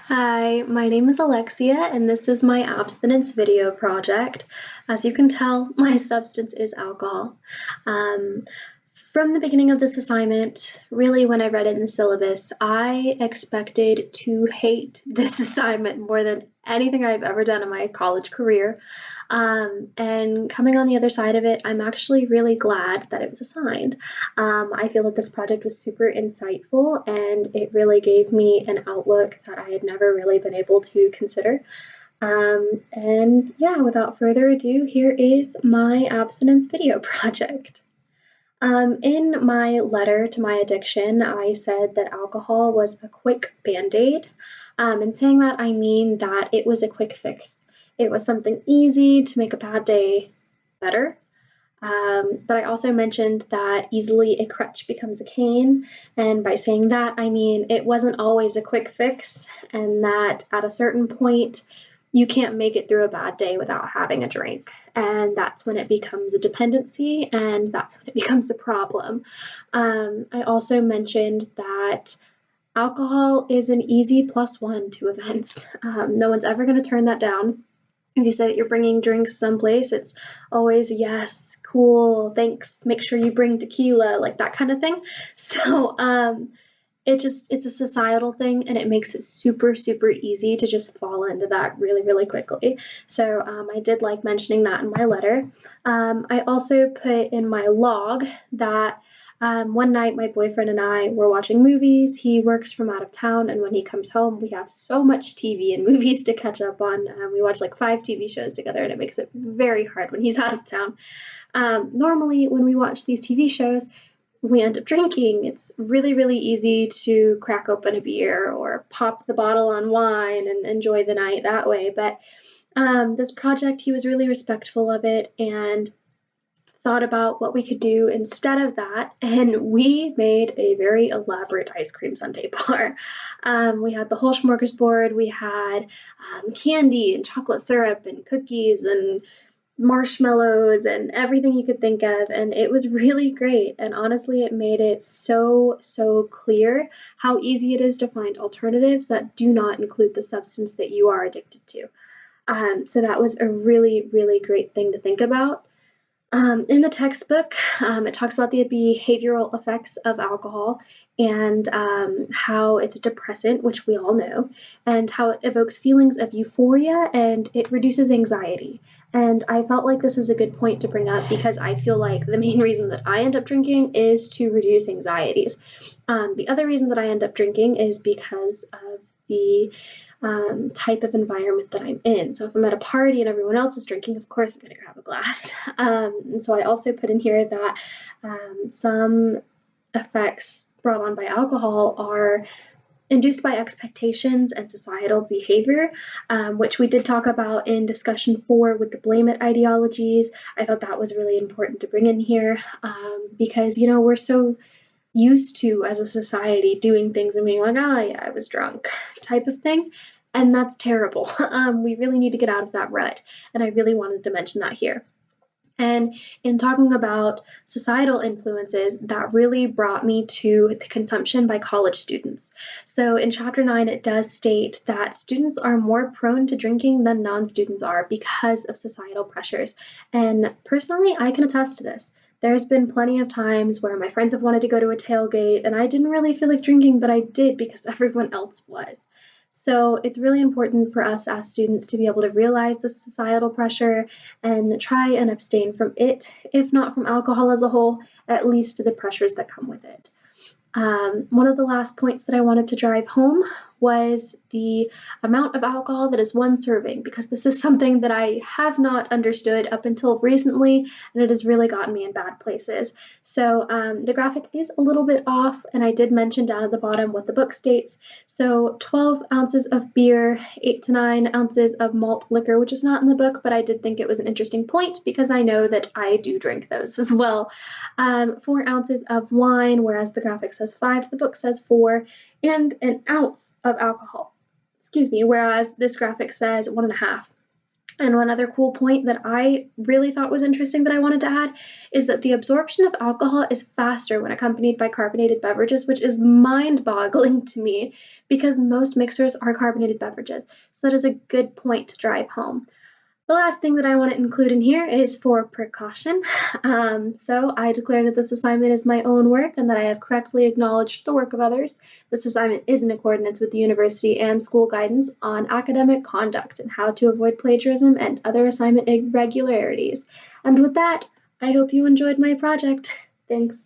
Hi, my name is Alexia, and this is my abstinence video project. As you can tell, my substance is alcohol. Um, from the beginning of this assignment, really when I read it in the syllabus, I expected to hate this assignment more than anything I've ever done in my college career. And coming on the other side of it, I'm actually really glad that it was assigned. I feel that this project was super insightful and it really gave me an outlook that I had never really been able to consider. And yeah, without further ado, here is my abstinence video project. In my letter to my addiction, I said that alcohol was a quick band aid. And saying that, I mean that it was a quick fix. It was something easy to make a bad day better. But I also mentioned that easily a crutch becomes a cane. And by saying that, I mean it wasn't always a quick fix, and that at a certain point, you can't make it through a bad day without having a drink. And that's when it becomes a dependency, and that's when it becomes a problem. I also mentioned that alcohol is an easy plus one to events. No one's ever going to turn that down. If you say that you're bringing drinks someplace, it's always yes, cool, thanks, make sure you bring tequila, like that kind of thing. So it's a societal thing, and it makes it super super easy to just fall into that really really quickly. So I did like mentioning that in my letter. I also put in my log that one night my boyfriend and I were watching movies. He works from out of town, and when he comes home, we have so much TV and movies to catch up on. We watch like 5 TV shows together, and it makes it very hard when he's out of town. Normally, when we watch these TV shows, we end up drinking. It's really, really easy to crack open a beer or pop the bottle on wine and enjoy the night that way. But this project, he was really respectful of it and thought about what we could do instead of that, and we made a very elaborate ice cream sundae bar. We had the whole smorgasbord. We had candy and chocolate syrup and cookies and marshmallows and everything you could think of, and it was really great. And honestly, it made it so clear how easy it is to find alternatives that do not include the substance that you are addicted to. So that was a really really great thing to think about. In the textbook, it talks about the behavioral effects of alcohol and how it's a depressant, which we all know, and how it evokes feelings of euphoria and it reduces anxiety. And I felt like this was a good point to bring up because I feel like the main reason that I end up drinking is to reduce anxieties. The other reason that I end up drinking is because of the type of environment that I'm in. So if I'm at a party and everyone else is drinking, of course I'm going to grab a glass. And so I also put in here that some effects brought on by alcohol are induced by expectations and societal behavior, which we did talk about in discussion 4 with the blame it ideologies. I thought that was really important to bring in here because, you know, we're so used to as a society doing things and being like, oh yeah, I was drunk type of thing. And that's terrible. We really need to get out of that rut. And I really wanted to mention that here. And in talking about societal influences, that really brought me to the consumption by college students. So in chapter 9, it does state that students are more prone to drinking than non students are because of societal pressures. And personally, I can attest to this. There's been plenty of times where my friends have wanted to go to a tailgate and I didn't really feel like drinking, but I did because everyone else was. So it's really important for us as students to be able to realize the societal pressure and try and abstain from it, if not from alcohol as a whole, at least the pressures that come with it. One of the last points that I wanted to drive home was the amount of alcohol that is one serving, because this is something that I have not understood up until recently, and it has really gotten me in bad places. So the graphic is a little bit off, and I did mention down at the bottom what the book states. So 12 ounces of beer, 8 to 9 ounces of malt liquor, which is not in the book, but I did think it was an interesting point because I know that I do drink those as well. 4 ounces of wine, whereas the graphic says 5, the book says 4, and an ounce of alcohol. Excuse me, whereas this graphic says 1.5. And one other cool point that I really thought was interesting that I wanted to add is that the absorption of alcohol is faster when accompanied by carbonated beverages, which is mind boggling to me because most mixers are carbonated beverages. So that is a good point to drive home. The last thing that I want to include in here is for precaution. So I declare that this assignment is my own work and that I have correctly acknowledged the work of others. This assignment is in accordance with the university and school guidance on academic conduct and how to avoid plagiarism and other assignment irregularities. And with that, I hope you enjoyed my project. Thanks.